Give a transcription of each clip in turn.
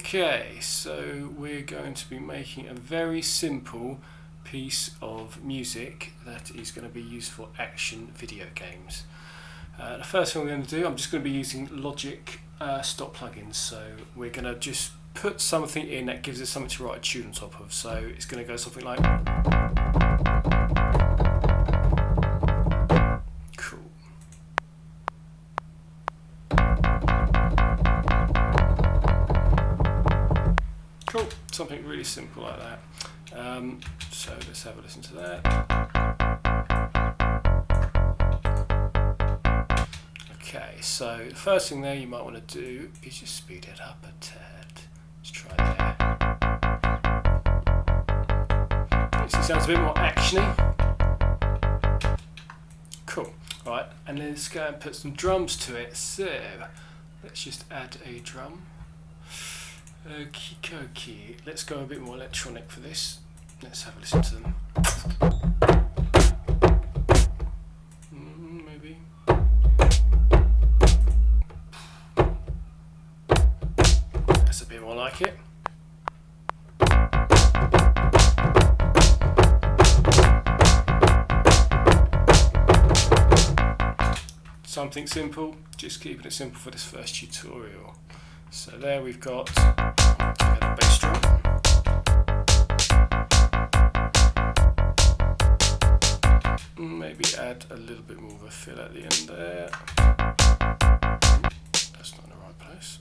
Okay, so we're going to be making a very simple piece of music that is going to be used for action video games. The first thing we're going to do, I'm just going to be using Logic stock plugins, so we're going to just put something in that gives us something to write a tune on top of. So it's going to go something like... Cool. Cool, something really simple like that. So let's have a listen to that. Okay, so the first thing there you might want to do is just speed it up a tad. Let's try there. It sounds a bit more actiony. Cool. Right, and then let's go and put some drums to it. So let's just add a drum. Okie dokie. Let's go a bit more electronic for this. Let's have a listen to them. Maybe. That's a bit more like it. Something simple, just keeping it simple for this first tutorial. So there we've got a bass drum. Maybe add a little bit more of a fill at the end there. That's not in the right place.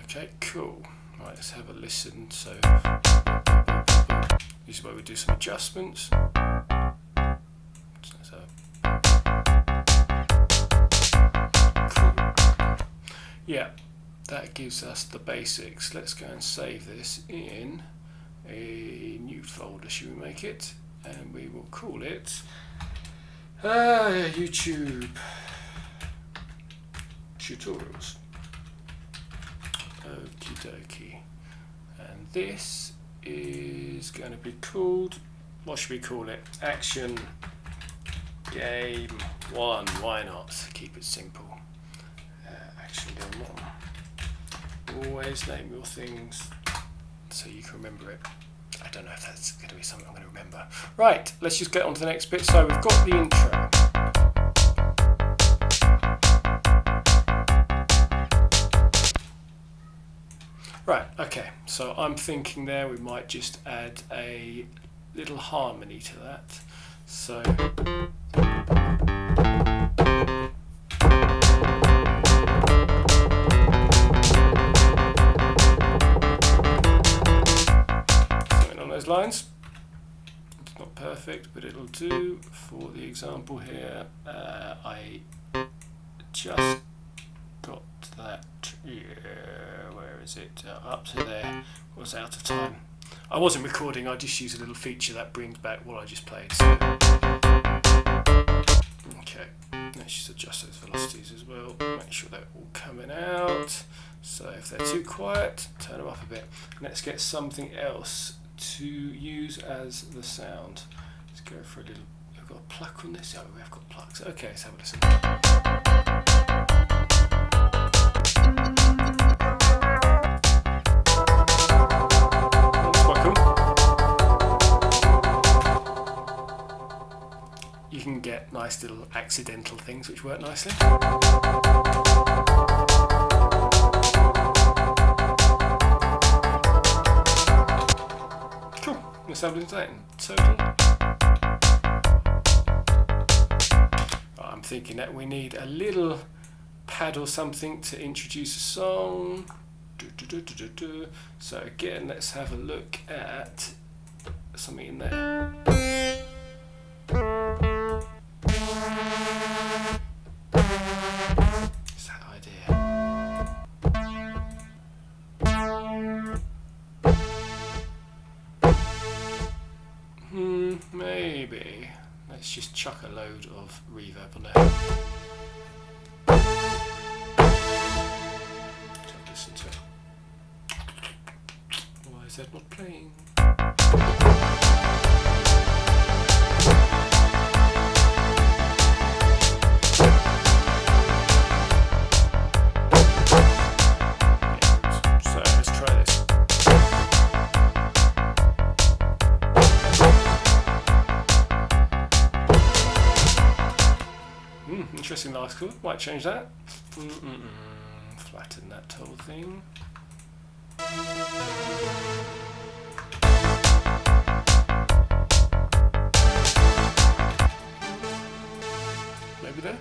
Okay, cool. Right, let's have a listen. So this is where we do some adjustments. Yeah, that gives us the basics. Let's go and save this in a new folder, should we make it? And we will call it YouTube Tutorials. Okie dokie. And this is going to be called, what should we call it? Action Game 1. Why not? Keep it simple. Action Game 1. Always name your things so you can remember it. I don't know if that's going to be something I'm going to remember. Right, let's just get on to the next bit. So we've got the intro. Right, okay, so I'm thinking there we might just add a little harmony to that. So something on those lines. It's not perfect, but it'll do for the example here. I just got that, where is it? Up to there. Was out of time. I wasn't recording, I just used a little feature that brings back what I just played. So. Okay, let's just adjust those velocities as well, make sure they're all coming out. So if they're too quiet, turn them up a bit. Let's get something else to use as the sound. Let's go for a little, we've got a pluck on this? Oh, we have got plucks. Okay, let's have a listen. You can get nice little accidental things which work nicely. Cool, let's have a look at that in total. I'm thinking that we need a little pad or something to introduce a song. So again, let's have a look at something in there. Maybe. Let's just chuck a load of reverb on there. Don't listen to it. Why is that not playing? pressing last chord. Might change that. Flatten that whole thing. Maybe there.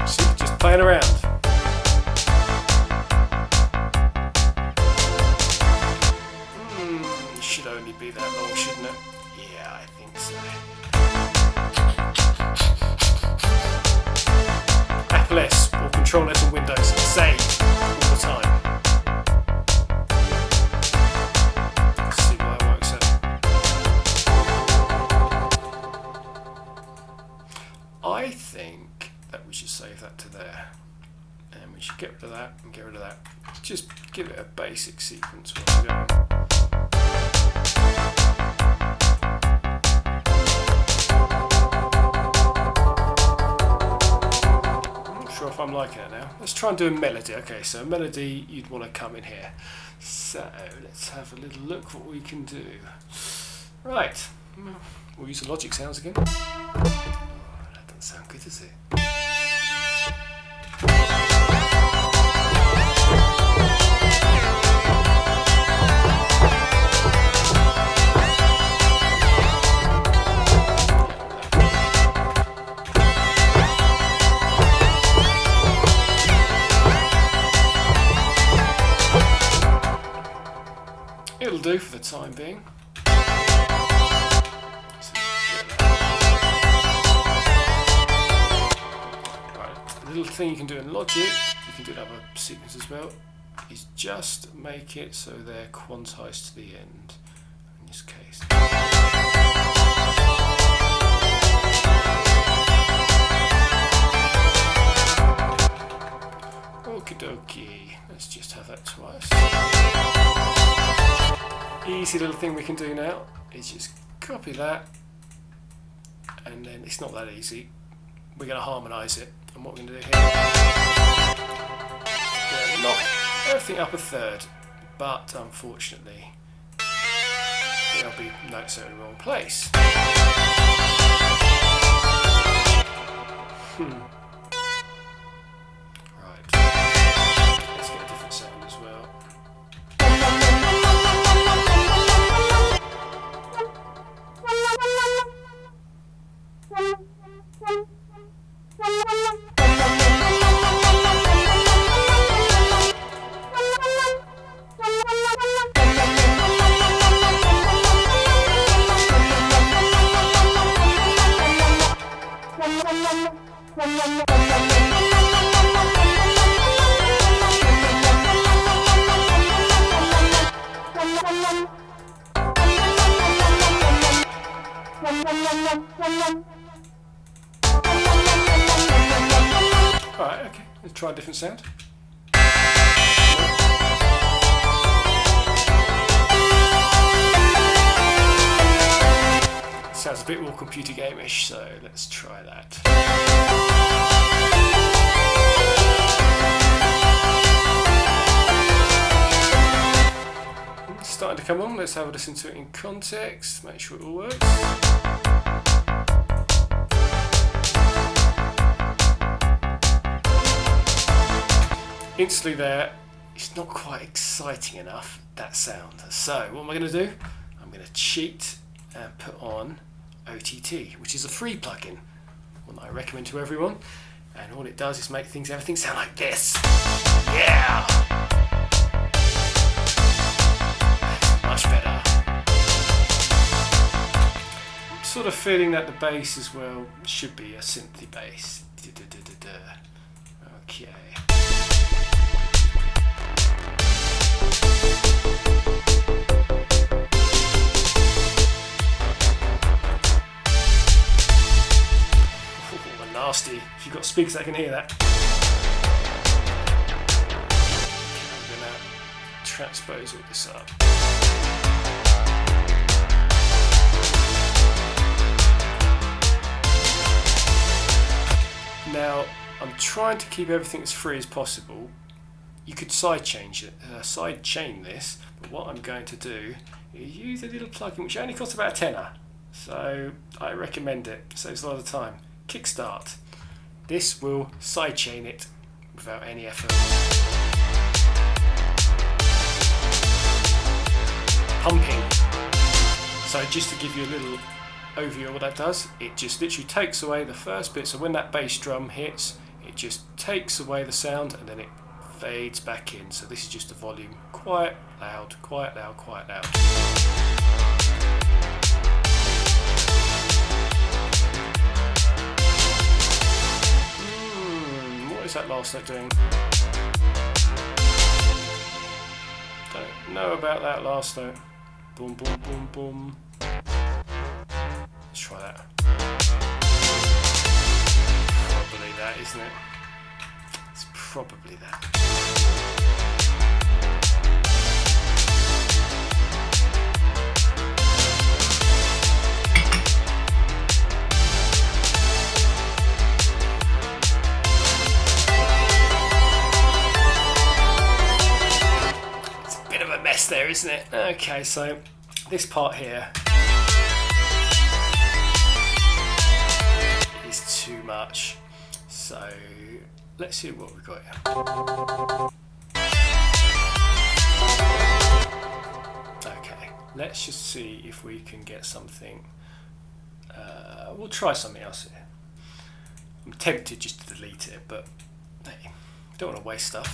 See, just playing around. Should only be that long, shouldn't it? Yeah, I think so. Apple S or Control S on Windows, save all the time. Let's see why it works out. I think that we should save that to there. And we should get rid of that and get rid of that. Just give it a basic sequence while we're going. Sure if I'm liking it now. Let's try and do a melody. Okay, so a melody, you'd want to come in here. So let's have a little look what we can do. Right, we'll use the Logic sounds again. Oh, that doesn't sound good, does it? It'll do for the time being. Right, a little thing you can do in Logic, you can do in other sequences as well, is just make it so they're quantized to the end, in this case. Okie dokie, let's just have that twice. Easy little thing we can do now is just copy that, and then it's not that easy. We're going to harmonise it, and what we're going to do here, we're going to knock everything up a third, but unfortunately there'll be notes that are in the wrong place. Right, let's get a different sound as well. Alright, okay, let's try a different sound. Sounds a bit more computer game-ish, so let's try that. It's starting to come on, let's have a listen to it in context, make sure it all works. Instantly there, it's not quite exciting enough, that sound. So what am I going to do? I'm going to cheat and put on OTT, which is a free plugin, one that I recommend to everyone, and all it does is make everything sound like this. Yeah! Much better. I'm sort of feeling that the bass as well should be a synthy bass. Okay. Nasty. If you've got speakers that can hear that. I'm going to transpose all this up. Now I'm trying to keep everything as free as possible, you could side chain this, but what I'm going to do is use a little plugin which only costs about a tenner, so I recommend it. Saves a lot of time. Kickstart. This will sidechain it without any effort. Pumping. So just to give you a little overview of what that does, it just literally takes away the first bit. So when that bass drum hits, it just takes away the sound and then it fades back in. So this is just the volume. Quiet, loud, quiet, loud, quiet, loud. What is that last note doing? Don't know about that last note. Boom, boom, boom, boom. Let's try that. Probably that, isn't it? It's probably that. There, isn't it? Okay, so this part here is too much. So let's see what we've got here. Okay, let's just see if we can get something. We'll try something else here. I'm tempted just to delete it, but hey, don't want to waste stuff.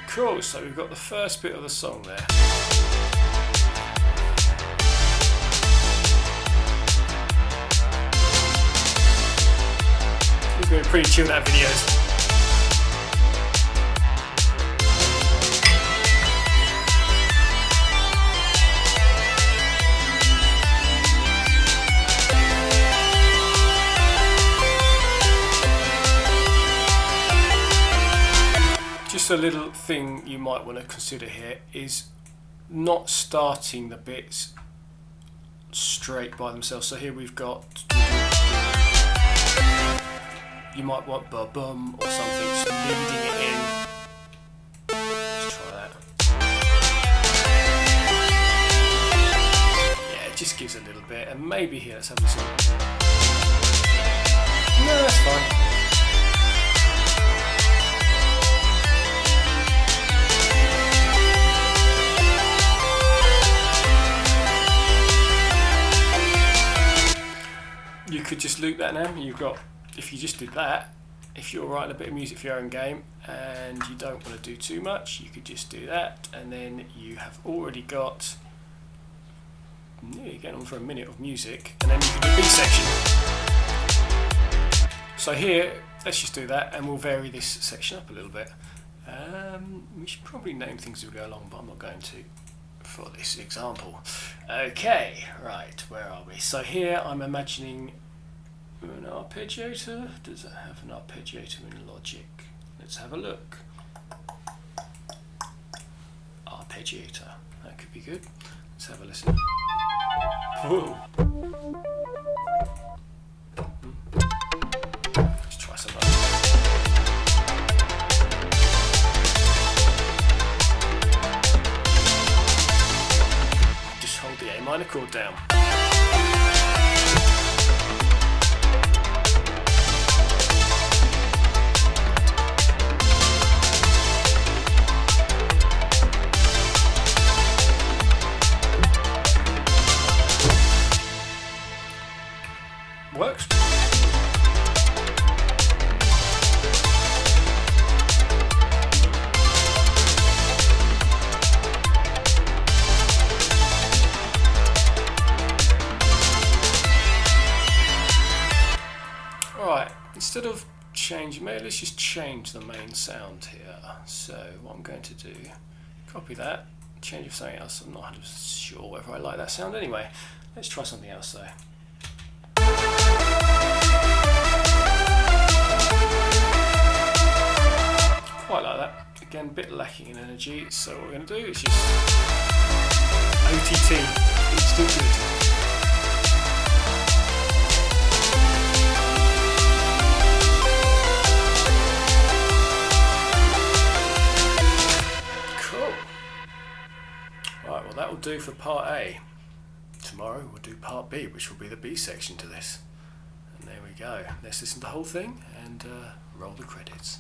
Cool, so we've got the first bit of the song there. It's been pretty chilled out videos. Just a little thing you might want to consider here is not starting the bits straight by themselves. So here we've got, you might want ba-bum or something, just leading it in. Let's try that. Yeah, it just gives a little bit, and maybe here, let's have a listen. No, that's fine. You could just loop that now. You've got, if you just did that, if you're writing a bit of music for your own game and you don't want to do too much, you could just do that, and then you have already got nearly getting on for a minute of music, and then you can do B section. So here, let's just do that, and we'll vary this section up a little bit. We should probably name things as we go along, but I'm not going to for this example. Okay, right, where are we? So here I'm imagining an arpeggiator. Does it have an arpeggiator in Logic? Let's have a look. Arpeggiator, that could be good. Let's have a listen. Whoa. Let's try some of that. Just hold the A minor chord down. Works. Alright, instead of changing, maybe let's just change the main sound here. So what I'm going to do, copy that, change it for something else. I'm not 100% sure whether I like that sound anyway. Let's try something else though. Quite like that. Again, a bit lacking in energy, so what we're going to do is just OTT, instant good. Cool. Right, well that will do for part A. Tomorrow we'll do part B, which will be the B section to this. And there we go. Let's listen to the whole thing and roll the credits.